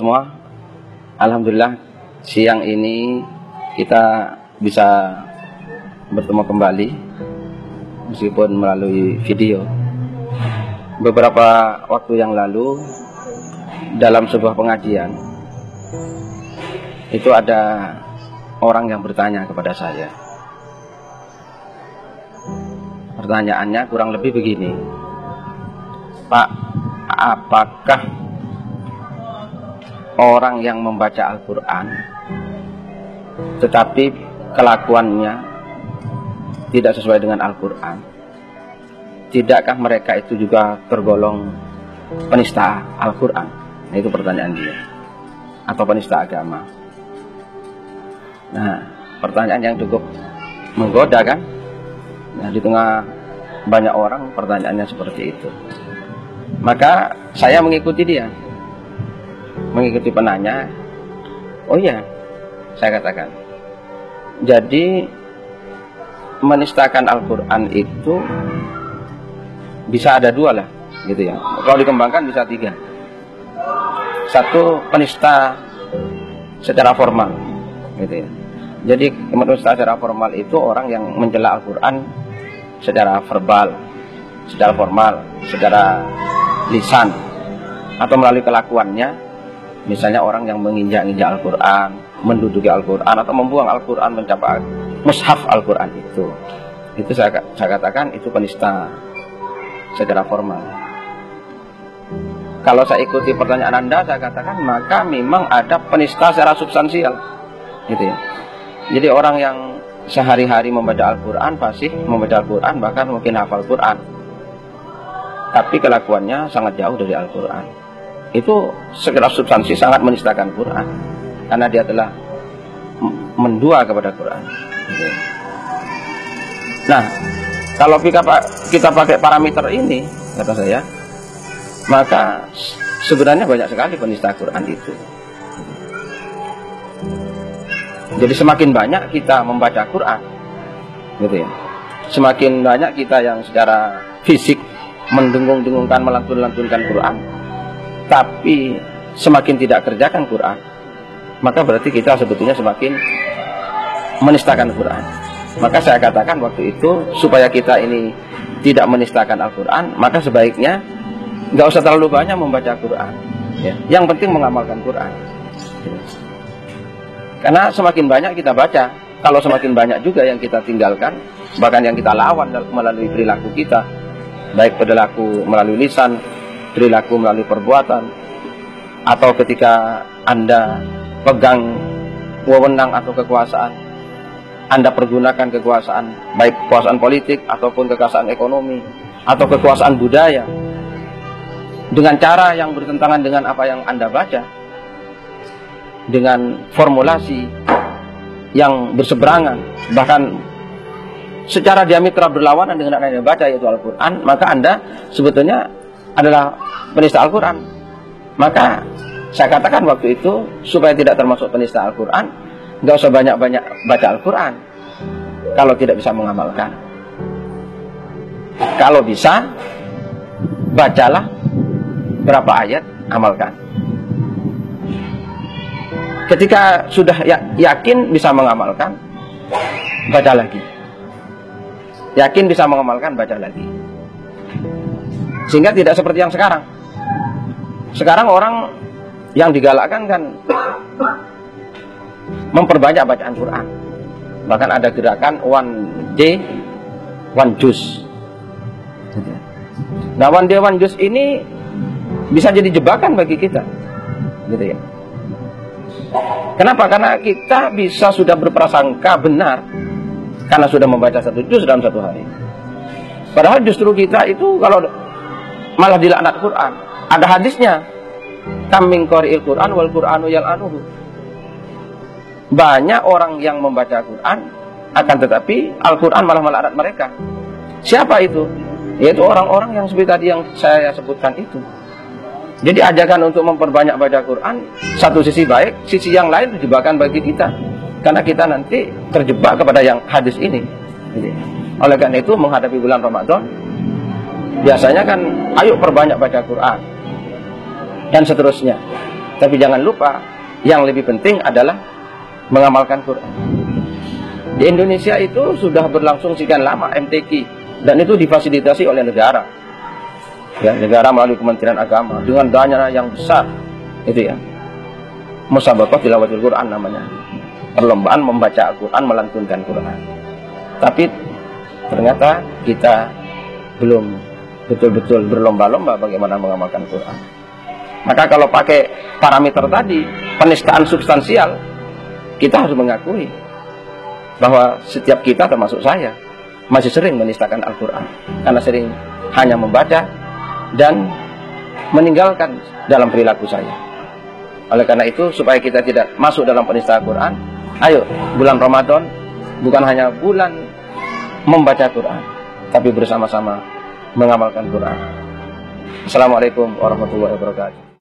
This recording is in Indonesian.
semua. Alhamdulillah siang ini kita bisa bertemu kembali meskipun melalui video. Beberapa waktu yang lalu dalam sebuah pengajian itu ada orang yang bertanya kepada saya. Pertanyaannya kurang lebih begini, Pak, apakah orang yang membaca Al-Quran tetapi kelakuannya tidak sesuai dengan Al-Quran, tidakkah mereka itu juga tergolong penista Al-Quran? Nah, itu pertanyaan dia. Atau penista agama. Nah, pertanyaan yang cukup menggoda kan? Nah, di tengah banyak orang pertanyaannya seperti itu. Maka saya mengikuti dia, mengikuti penanya. Oh iya, saya katakan, jadi menistakan Al-Quran itu bisa ada dua lah, gitu ya. Kalau dikembangkan bisa tiga. Satu, penista secara formal, gitu ya. Jadi penista secara formal itu orang yang mencela Al-Quran secara verbal, secara formal, secara lisan, atau melalui kelakuannya. Misalnya orang yang menginjak-injak Al-Quran, menduduki Al-Quran, atau membuang Al-Quran, mencapai mushaf Al-Quran itu saya katakan itu penista secara formal. Kalau saya ikuti pertanyaan Anda, saya katakan maka memang ada penista secara substansial, gitu ya. Jadi orang yang sehari-hari membaca Al-Quran, fasih membaca Al-Quran, bahkan mungkin hafal Quran, tapi kelakuannya sangat jauh dari Al-Quran, itu secara substansi sangat menistakan Quran, karena dia telah mendua kepada Quran. Nah, kalau kita pakai parameter ini, kata saya, maka sebenarnya banyak sekali penista Quran itu. Jadi semakin banyak kita membaca Quran, gitu ya, semakin banyak kita yang secara fisik mendengung-dengungkan, melantun-lantunkan Quran, tapi semakin tidak kerjakan Quran, maka berarti kita sebetulnya semakin menistakan Quran. Maka saya katakan waktu itu, supaya kita ini tidak menistakan Al-Quran, maka sebaiknya nggak usah terlalu banyak membaca Quran, ya. Yang penting mengamalkan Quran. Karena semakin banyak kita baca, kalau semakin banyak juga yang kita tinggalkan, bahkan yang kita lawan melalui perilaku kita, baik perilaku melalui lisan, perilaku melalui perbuatan, atau ketika Anda pegang wewenang atau kekuasaan, Anda pergunakan kekuasaan, baik kekuasaan politik ataupun kekuasaan ekonomi atau kekuasaan budaya, dengan cara yang bertentangan dengan apa yang Anda baca, dengan formulasi yang berseberangan, bahkan secara diametral berlawanan dengan apa yang Anda baca, yaitu Al-Quran, maka Anda sebetulnya adalah penista Al-Quran. Maka saya katakan waktu itu, supaya tidak termasuk penista Al-Quran, nggak usah banyak-banyak baca Al-Quran kalau tidak bisa mengamalkan. Kalau bisa, bacalah berapa ayat, amalkan. Ketika sudah yakin bisa mengamalkan, baca lagi. Yakin bisa mengamalkan, baca lagi. Sehingga tidak seperti yang sekarang. Sekarang orang yang digalakkan kan memperbanyak bacaan Quran. Bahkan ada gerakan one day one juz. Nah, one day one juz ini bisa jadi jebakan bagi kita, gitu ya. Kenapa? Karena kita bisa sudah berprasangka benar karena sudah membaca satu juz dalam satu hari. Padahal justru kita itu kalau malah dilaknat Quran. Ada hadisnya, kam min qari'il Quran wal Qur'anu yal'anuhu. Banyak orang yang membaca Quran, akan tetapi Al-Quran malah melaknat mereka. Siapa itu? Yaitu orang-orang yang seperti tadi yang saya sebutkan itu. Jadi ajakan untuk memperbanyak baca Quran, satu sisi baik, sisi yang lain jebakan bagi kita, karena kita nanti terjebak kepada yang hadis ini. Oleh karena itu menghadapi bulan Ramadan, biasanya kan ayo perbanyak baca Quran dan seterusnya. Tapi jangan lupa, yang lebih penting adalah mengamalkan Quran. Di Indonesia itu sudah berlangsung sekian lama MTQ, dan itu difasilitasi oleh negara. Ya, negara melalui Kementerian Agama dengan dana yang besar, itu ya. Musabaqah tilawatul Quran namanya. Perlombaan membaca Al-Quran, melantunkan Quran. Tapi ternyata kita belum betul-betul berlomba-lomba bagaimana mengamalkan Quran. Maka kalau pakai parameter tadi, penistaan substansial, kita harus mengakui bahwa setiap kita, termasuk saya, masih sering menistakan Al-Quran. Karena sering hanya membaca dan meninggalkan dalam perilaku saya. Oleh karena itu, supaya kita tidak masuk dalam penista Al-Quran, ayo, bulan Ramadan bukan hanya bulan membaca Quran, tapi bersama-sama mengamalkan Quran. Assalamualaikum warahmatullahi wabarakatuh.